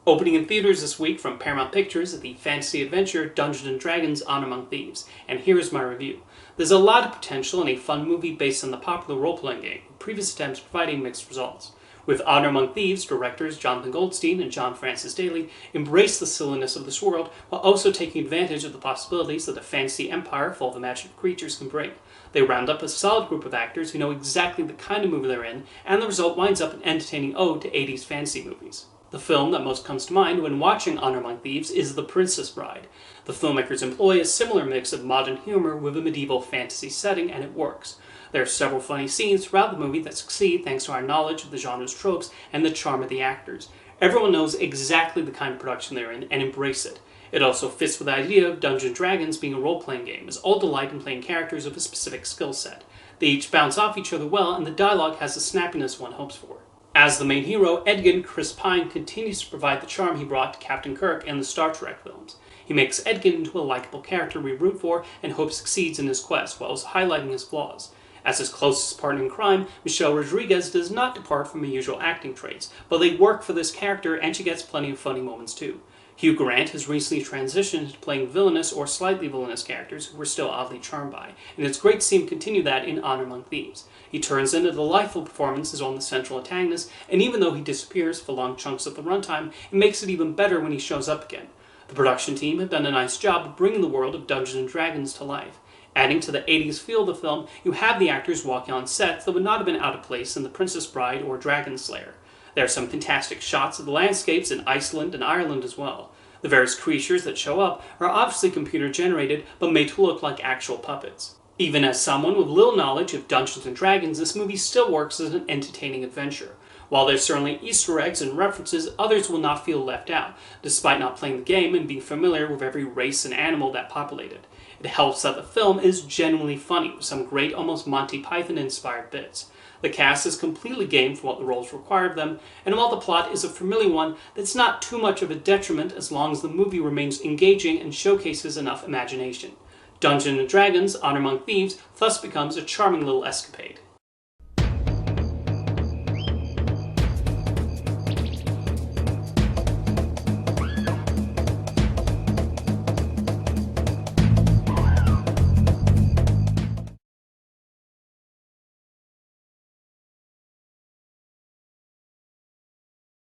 Opening in theaters this week from Paramount Pictures is the fantasy adventure Dungeons & Dragons Among Thieves, and here's my review. There's a lot of potential in a fun movie based on the popular role-playing game, with previous attempts providing mixed results. With Among Thieves, directors Jonathan Goldstein and John Francis Daley embrace the silliness of this world while also taking advantage of the possibilities that a fantasy empire full of imaginative creatures can bring. They round up a solid group of actors who know exactly the kind of movie they're in, and the result winds up an entertaining ode to 80s fantasy movies. The film that most comes to mind when watching Among Thieves is The Princess Bride. The filmmakers employ a similar mix of modern humor with a medieval fantasy setting, and it works. There are several funny scenes throughout the movie that succeed thanks to our knowledge of the genre's tropes and the charm of the actors. Everyone knows exactly the kind of production they're in and embrace it. It also fits with the idea of Dungeons & Dragons being a role-playing game, as all delight in playing characters of a specific skill set. They each bounce off each other well, and the dialogue has the snappiness one hopes for. As the main hero, Edgin Chris Pine continues to provide the charm he brought to Captain Kirk in the Star Trek films. He makes Edgin into a likable character we root for and hope succeeds in his quest, while also highlighting his flaws. As his closest partner in crime, Michelle Rodriguez does not depart from her usual acting traits, but they work for this character and she gets plenty of funny moments too. Hugh Grant has recently transitioned to playing villainous or slightly villainous characters who we're still oddly charmed by, and it's great to see him continue that in Among Thieves. He turns in a delightful performance as on the central antagonist, and even though he disappears for long chunks of the runtime, it makes it even better when he shows up again. The production team have done a nice job of bringing the world of Dungeons & Dragons to life. Adding to the 80s feel of the film, you have the actors walking on sets that would not have been out of place in The Princess Bride or Dragon Slayer. There are some fantastic shots of the landscapes in Iceland and Ireland as well. The various creatures that show up are obviously computer generated, but made to look like actual puppets. Even as someone with little knowledge of Dungeons & Dragons, this movie still works as an entertaining adventure. While there's certainly Easter eggs and references, others will not feel left out, despite not playing the game and being familiar with every race and animal that populate it. It helps that the film is genuinely funny, with some great, almost Monty Python-inspired bits. The cast is completely game for what the roles require of them, and while the plot is a familiar one, that's not too much of a detriment as long as the movie remains engaging and showcases enough imagination. Dungeons & Dragons Among Thieves thus becomes a charming little escapade.